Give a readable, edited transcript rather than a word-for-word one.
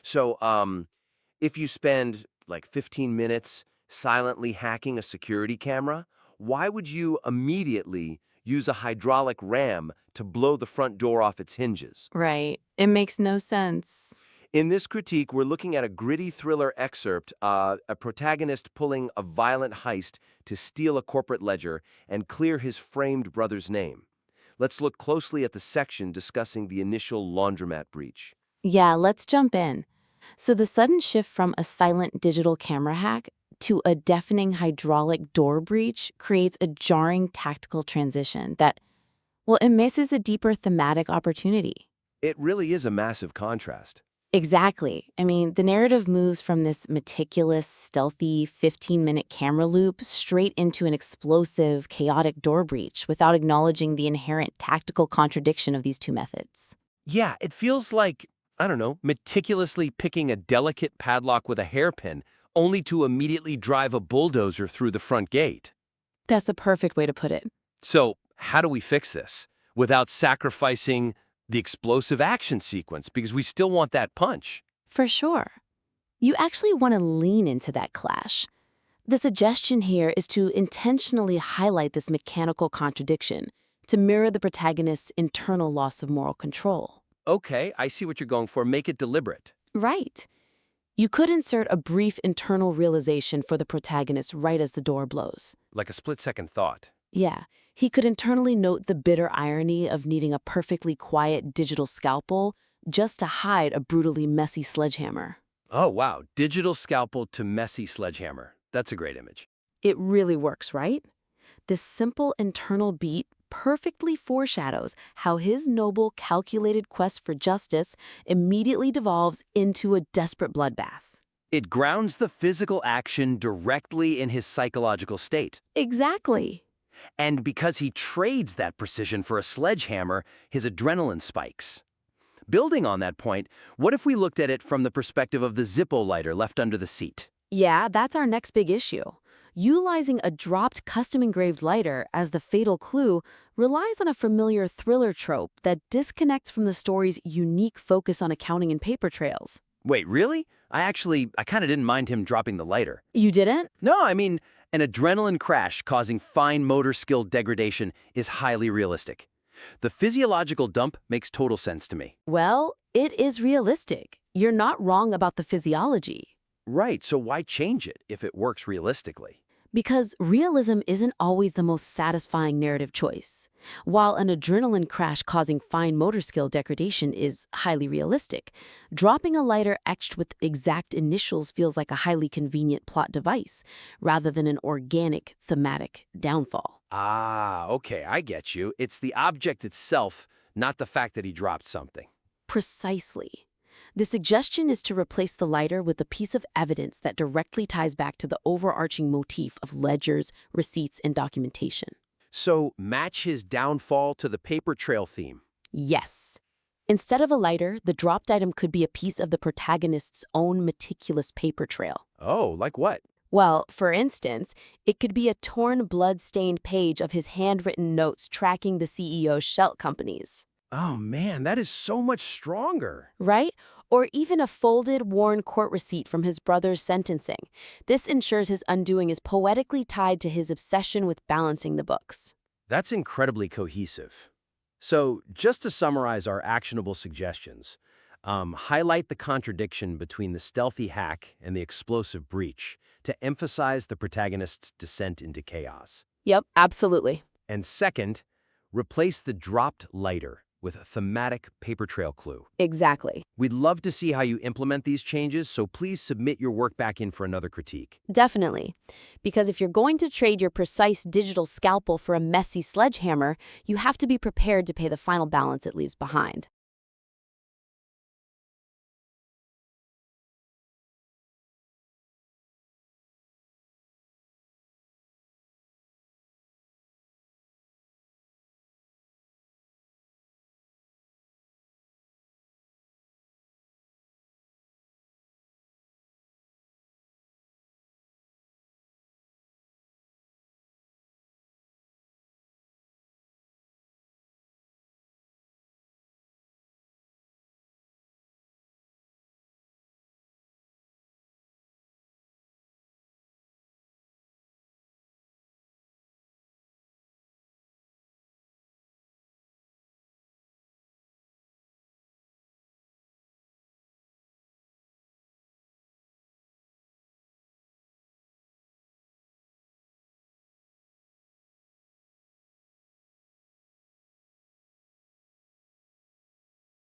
So, if you spend like 15 minutes silently hacking a security camera, why would you immediately use a hydraulic ram to blow the front door off its hinges? Right. It makes no sense. In this critique, we're looking at a gritty thriller excerpt, a protagonist pulling a violent heist to steal a corporate ledger and clear his framed brother's name. Let's look closely at the section discussing the initial laundromat breach. Yeah, let's jump in. So the sudden shift from a silent digital camera hack to a deafening hydraulic door breach creates a jarring tactical transition that, well, it misses a deeper thematic opportunity. It really is a massive contrast. Exactly. I mean, the narrative moves from this meticulous, stealthy 15-minute camera loop straight into an explosive, chaotic door breach without acknowledging the inherent tactical contradiction of these two methods. Yeah, it feels like, I don't know, meticulously picking a delicate padlock with a hairpin, only to immediately drive a bulldozer through the front gate. That's a perfect way to put it. So, how do we fix this without sacrificing the explosive action sequence? Because we still want that punch. For sure. You actually want to lean into that clash. The suggestion here is to intentionally highlight this mechanical contradiction to mirror the protagonist's internal loss of moral control. Okay, I see what you're going for. Make it deliberate. Right. You could insert a brief internal realization for the protagonist right as the door blows. Like a split-second thought. Yeah, he could internally note the bitter irony of needing a perfectly quiet digital scalpel just to hide a brutally messy sledgehammer. Oh, wow. Digital scalpel to messy sledgehammer. That's a great image. It really works, right? This simple internal beat perfectly foreshadows how his noble, calculated quest for justice immediately devolves into a desperate bloodbath. It grounds the physical action directly in his psychological state. Exactly. And because he trades that precision for a sledgehammer, his adrenaline spikes. Building on that point, what if we looked at it from the perspective of the Zippo lighter left under the seat? Yeah, that's our next big issue. Utilizing a dropped custom-engraved lighter as the fatal clue relies on a familiar thriller trope that disconnects from the story's unique focus on accounting and paper trails. Wait, really? I kind of didn't mind him dropping the lighter. You didn't? No, I mean, an adrenaline crash causing fine motor skill degradation is highly realistic. The physiological dump makes total sense to me. Well, it is realistic. You're not wrong about the physiology. Right, so why change it if it works realistically? Because realism isn't always the most satisfying narrative choice. While an adrenaline crash causing fine motor skill degradation is highly realistic, dropping a lighter etched with exact initials feels like a highly convenient plot device, rather than an organic, thematic downfall. Ah, okay, I get you. It's the object itself, not the fact that he dropped something. Precisely. The suggestion is to replace the lighter with a piece of evidence that directly ties back to the overarching motif of ledgers, receipts, and documentation. So match his downfall to the paper trail theme. Yes. Instead of a lighter, the dropped item could be a piece of the protagonist's own meticulous paper trail. Oh, like what? Well, for instance, it could be a torn, blood-stained page of his handwritten notes tracking the CEO's shell companies. Oh man, that is so much stronger. Right? Or even a folded, worn court receipt from his brother's sentencing. This ensures his undoing is poetically tied to his obsession with balancing the books. That's incredibly cohesive. So, just to summarize our actionable suggestions, highlight the contradiction between the stealthy hack and the explosive breach to emphasize the protagonist's descent into chaos. Yep, absolutely. And second, replace the dropped lighter with a thematic paper trail clue. Exactly. We'd love to see how you implement these changes, so please submit your work back in for another critique. Definitely. Because if you're going to trade your precise digital scalpel for a messy sledgehammer, you have to be prepared to pay the final balance it leaves behind.